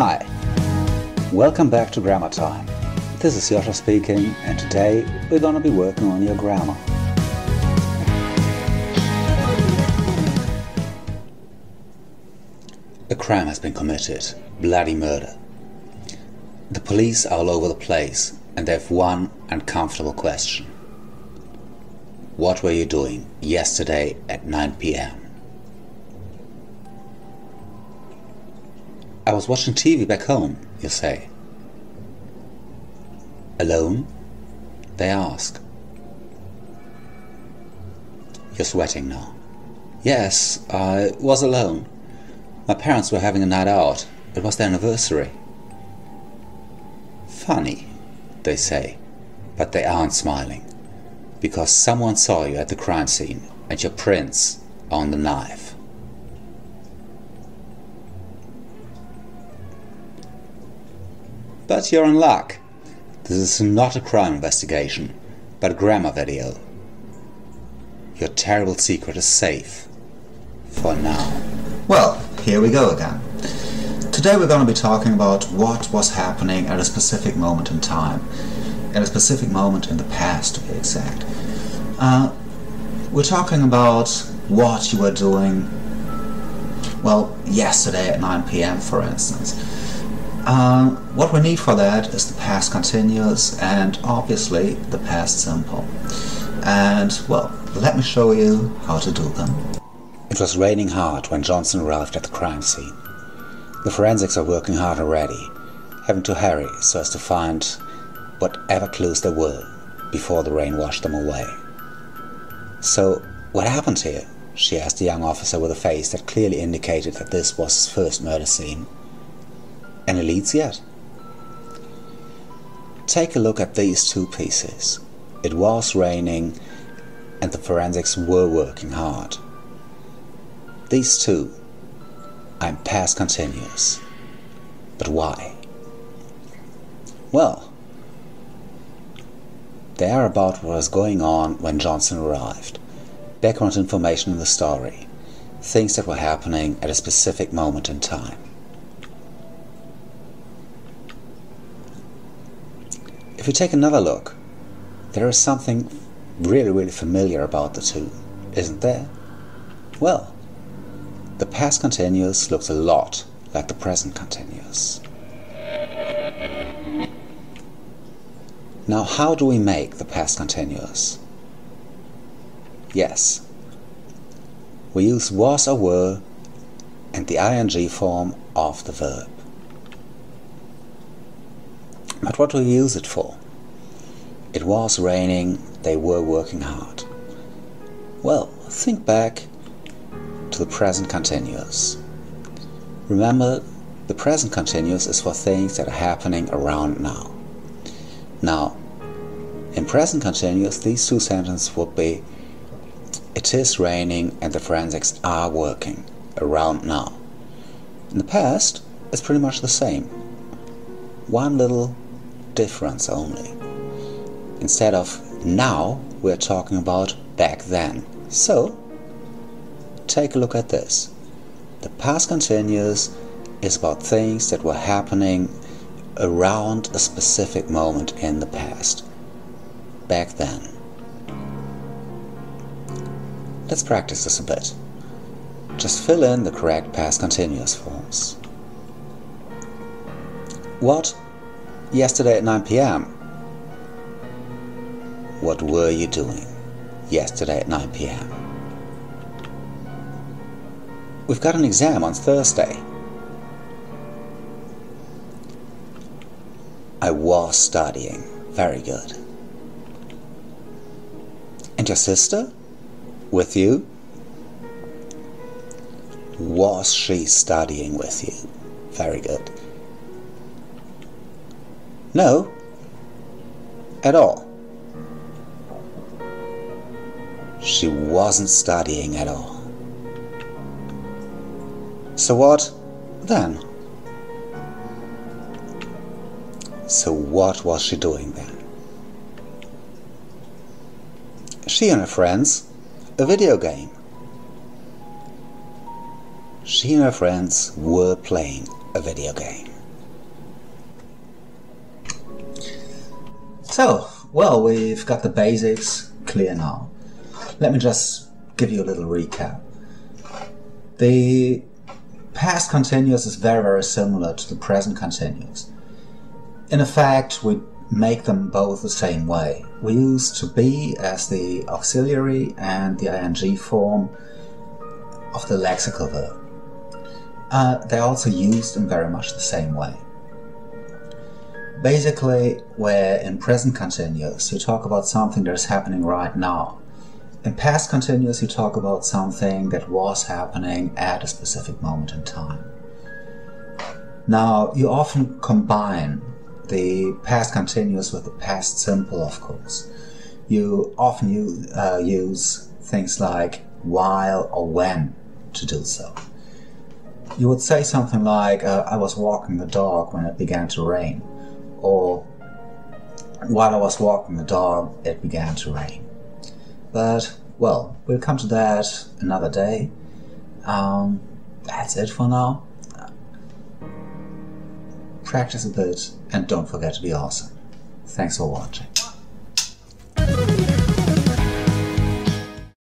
Hi, welcome back to Grammar Time. This is Joscha speaking, and today we're gonna be working on your grammar. A crime has been committed, bloody murder. The police are all over the place and they have one uncomfortable question. What were you doing yesterday at 9 p.m? I was watching TV back home, you say. Alone? They ask. You're sweating now. Yes, I was alone. My parents were having a night out. It was their anniversary. Funny, they say, but they aren't smiling, because someone saw you at the crime scene and your prints on the knife. But you're in luck. This is not a crime investigation, but a grammar video. Your terrible secret is safe. For now. Well, here we go again. Today we're going to be talking about what was happening at a specific moment in time. At a specific moment in the past, to be exact. We're talking about what you were doing, well, yesterday at 9 p.m. for instance. What we need for that is the past continuous and obviously the past simple. And, well, let me show you how to do them. It was raining hard when Johnson arrived at the crime scene. The forensics are working hard already, having to hurry so as to find whatever clues there were before the rain washed them away. So, what happened here? She asked the young officer with a face that clearly indicated that this was his first murder scene. Any leads yet? Take a look at these two pieces. It was raining and the forensics were working hard. These two are in past continuous. But why? Well, they are about what was going on when Johnson arrived. Background information in the story. Things that were happening at a specific moment in time. If you take another look, there is something really familiar about the two, isn't there? Well, the past continuous looks a lot like the present continuous. Now, how do we make the past continuous? Yes, we use was or were and the ing form of the verb. But what do we use it for? It was raining, they were working hard. Well, think back to the present continuous. Remember, the present continuous is for things that are happening around now. Now, in present continuous, these two sentences would be, it is raining and the forensics are working around now. In the past, it's pretty much the same. One little difference only. Instead of now, we're talking about back then. So, take a look at this. The past continuous is about things that were happening around a specific moment in the past. Back then. Let's practice this a bit. Just fill in the correct past continuous forms. What? Yesterday at 9 p.m. What were you doing yesterday at 9 p.m? We've got an exam on Thursday. I was studying. Very good. And your sister? With you? Was she studying with you? Very good. No, at all. She wasn't studying at all. So what then? So what was she doing then? She and her friends, a video game. She and her friends were playing a video game. So, well, we've got the basics clear now. Let me just give you a little recap. The past continuous is very, very similar to the present continuous. In effect, we make them both the same way. We use to be as the auxiliary and the ing form of the lexical verb. They're also used in very much the same way. Basically, where in present continuous you talk about something that is happening right now. In past continuous you talk about something that was happening at a specific moment in time. Now, you often combine the past continuous with the past simple, of course. You often use things like while or when to do so. You would say something like, I was walking the dog when it began to rain, or while I was walking the dog, it began to rain. But, well, we'll come to that another day. That's it for now. Practice a bit and don't forget to be awesome. Thanks for watching.